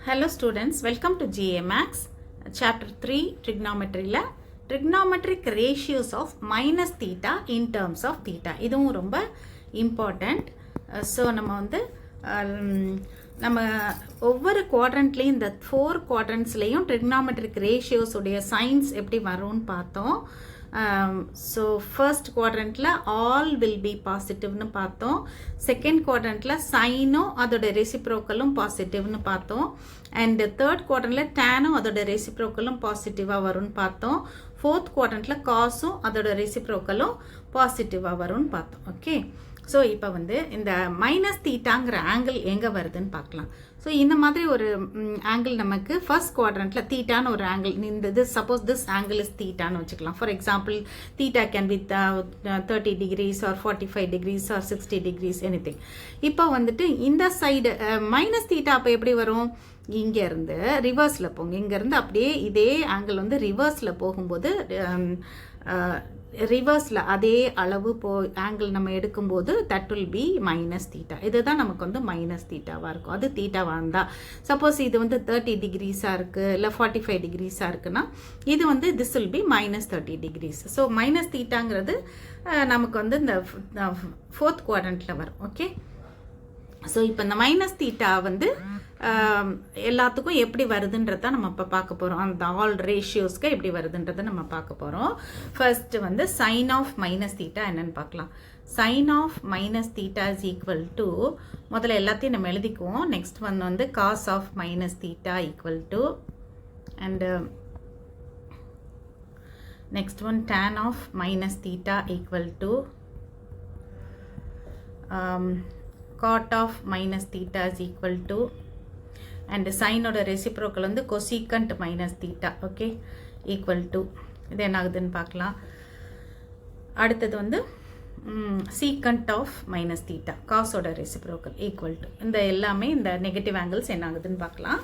Hello students, welcome to GA Max, chapter 3 trigonometry la trigonometric ratios of minus theta in terms of theta. இதுவும் ரொம்ப important. So நம்ம ஒவ்வொரு குவாட்ரண்ட்லேயும் இந்த 4 குவாட்ரண்ட்ஸ்லேயும் trigonometric ratios உடைய science எப்படி வரும்னு பார்த்தோம். ஸோ ஃபர்ஸ்ட் குவாட்ரண்ட்டில் ஆல் வில் பி பாசிட்டிவ்னு பார்த்தோம். செகண்ட் குவாட்ரண்ட்டில் சைனும் அதோட ரெசிப்ரோக்கலும் பாசிட்டிவ்னு பார்த்தோம். அண்ட் தேர்ட் குவாட்ரண்ட்டில் டேனும் அதோட ரெசிப்ரோக்கலும் பாசிட்டிவாக வரும்னு பார்த்தோம். ஃபோர்த் குவாட்ரண்ட்டில் காசும் அதோட ரெசிப்ரோக்கலும் பாசிட்டிவாக வரும்னு பார்த்தோம். ஓகே, ஸோ இப்போ இந்த மைனஸ் தீட்டாங்கிற ஆங்கிள் எங்கே வருதுன்னு பார்க்கலாம். ஸோ இந்த மாதிரி ஒரு ஆங்கிள் நமக்கு ஃபர்ஸ்ட் குவாட்ரண்ட்டில் தீட்டான்னு ஒரு ஆங்கிள், இந்த சப்போஸ் திஸ் ஆங்கிள் இஸ் தீட்டான்னு வச்சுக்கலாம். For example theta can with 30 degrees or 45 degrees or 60 degrees anything. இப்போ இந்த சைடு மைனஸ் தீட்டா அப்போ எப்படி வரும்? இங்கேருந்து ரிவர்ஸில் போங்க. இங்கேருந்து அப்படியே இதே ஆங்கிள் ரிவர்ஸில் போகும்போது ரிவர்ஸில் அதே அளவு ஆங்கிள் நம்ம எடுக்கும்போது that will be minus theta. இதுதான் நமக்கு மைனஸ் தீட்டாவாக இருக்கும். அது தீட்டாவாக இருந்தால் சப்போஸ் இது 30 degreesஆக இருக்குது, இல்லை 45 degreesஆக இருக்குன்னா இது this will be minus 30 degrees. So minus தீட்டாங்கிறது நமக்கு இந்த ஃபோர்த் குவாட்ரண்ட்டில் வரும். ஓகே, ஸோ இப்போ இந்த மைனஸ் தீட்டா எல்லாத்துக்கும் எப்படி வருதுன்றத நம்ம இப்போ பார்க்க போகிறோம். அந்த ஆல் ரேஷியோஸ்க்கு எப்படி வருதுன்றதை நம்ம பார்க்க போகிறோம். First sine of minus theta என்னன்னு பார்க்கலாம். Sine of minus theta is equal to, முதல்ல எல்லாத்தையும் நம்ம எழுதிக்குவோம். Next cos of minus theta equal to, and next tan of minus theta equal to cot of minus theta is equal to, and sin oda reciprocal cosecant minus theta. Okay, equal to, இது என்ன ஆகுதுன்னு பார்க்கலாம். அடுத்தது secant of minus theta cos oda reciprocal equal to, இந்த எல்லாமே இந்த negative angles என்ன ஆகுதுன்னு பார்க்கலாம்.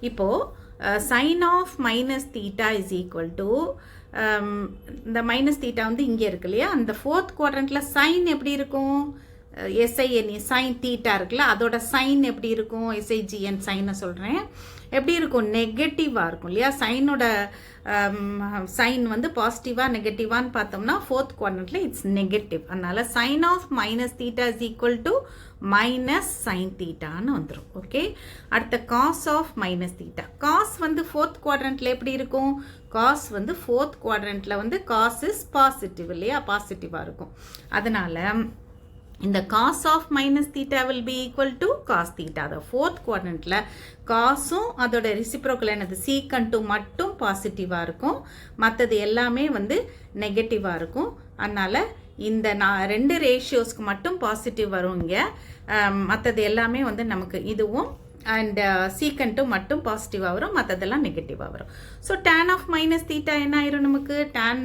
இப்போ sin of minus theta is equal to, இந்த மைனஸ் தீட்டா இங்கே இருக்கு இல்லையா, அந்த ஃபோர்த் குவாட்ரண்ட்டில் சைன் எப்படி இருக்கும்? எஸ்ஐஎன்இ சைன் தீட்டா இருக்குல்ல, அதோட சைன் எப்படி இருக்கும்? எஸ்ஐஜிஎன் சைனை சொல்கிறேன். எப்படி இருக்கும்? நெகட்டிவாக இருக்கும் இல்லையா. சைனோட சைன் பாசிட்டிவாக நெகட்டிவான்னு பார்த்தோம்னா ஃபோர்த் குவாட்ரண்ட்டில் இட்ஸ் நெகட்டிவ். அதனால் sine of minus theta is equal to minus sine தீட்டான்னு வந்துடும். ஓகே, அடுத்த cos of minus theta. Cos fourth குவாட்ரண்ட்டில் எப்படி இருக்கும்? காஸ் ஃபோர்த் குவாட்ரண்ட்டில் காஸ் இஸ் பாசிட்டிவ் இல்லையா, பாசிட்டிவாக இருக்கும். அதனால் இந்த cos of minus theta will be equal to cos theta. The fourth quadrantல காசும் அதோட ரெசிப்ரோக்கல் என்னது secant மட்டும் பாசிட்டிவாக இருக்கும், மற்றது எல்லாமே நெகட்டிவாக இருக்கும். அதனால் இந்த ரெண்டு ரேஷியோஸ்க்கு மட்டும் பாசிட்டிவ் வரும் இங்கே, மற்றது எல்லாமே நமக்கு இதுவும் அண்ட் சீக்கண்ட்டும் மட்டும் பாசிட்டிவாக வரும், மற்றதெல்லாம் நெகட்டிவாக வரும். So tan of minus theta என்ன ஆயிரும்? நமக்கு டேன்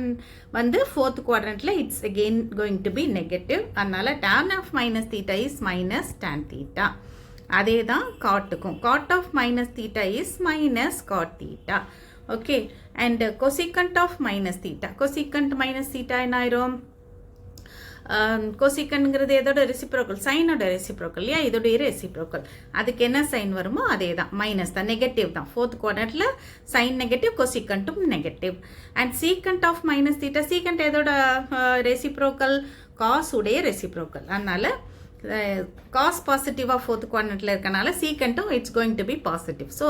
ஃபோர்த் குவாட்ரண்ட்டில் it's again going to be negative. அதனால் tan of minus theta is minus tan theta. அதே தான் காட்டுக்கும். Cot of minus theta is minus cot theta. Okay, and cosecant of minus theta. Cosecant minus theta என்ன ஆயிரும்? கொசிகன்ங்கிறது எதோட reciprocal? சைனோட reciprocal இல்லையா, இதோடைய reciprocal. அதுக்கு என்ன சைன் வருமோ அதே தான், மைனஸ் தான், நெகட்டிவ் தான். ஃபோர்த் குவாட்ரண்ட்டில் சைன் நெகட்டிவ், கொசிகண்ட்டும் negative. And secant of minus theta, secant எதோட ரெசிப்ரோக்கல்? காஸ் உடைய ரெசிப்ரோக்கல். அதனால் காஸ் பாசிட்டிவாக ஃபோர்த் குவாட்ரண்ட்டில் இருக்கனால சீக்கண்ட்டும் it's going to be positive. So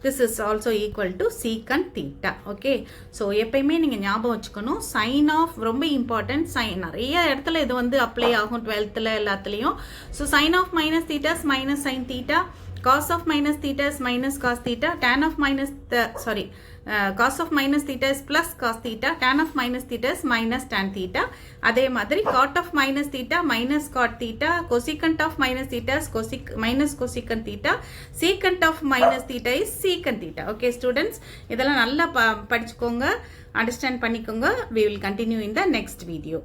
this is also equal to secant theta. Okay, so எப்பயுமே நீங்கள் ஞாபகம் வச்சுக்கணும், சைன் ஆஃப் ரொம்ப இம்பார்ட்டன்ட். சைன் நிறைய இடத்துல இது அப்ளை ஆகும், 12th எல்லாத்துலேயும். So sine of minus theta is minus sine theta, cos of minus theta is minus cos theta, tan of minus cos of minus theta is plus cos theta, tan of minus theta is minus tan theta. அதே மாதிரி cot of minus theta minus cot theta, cosecant of minus theta is minus cosecant theta, secant of minus theta is secant theta. Okay students, இதெல்லாம் நல்லா படிச்சுக்கோங்க, understand பண்ணிக்கோங்க. We will continue in the next video.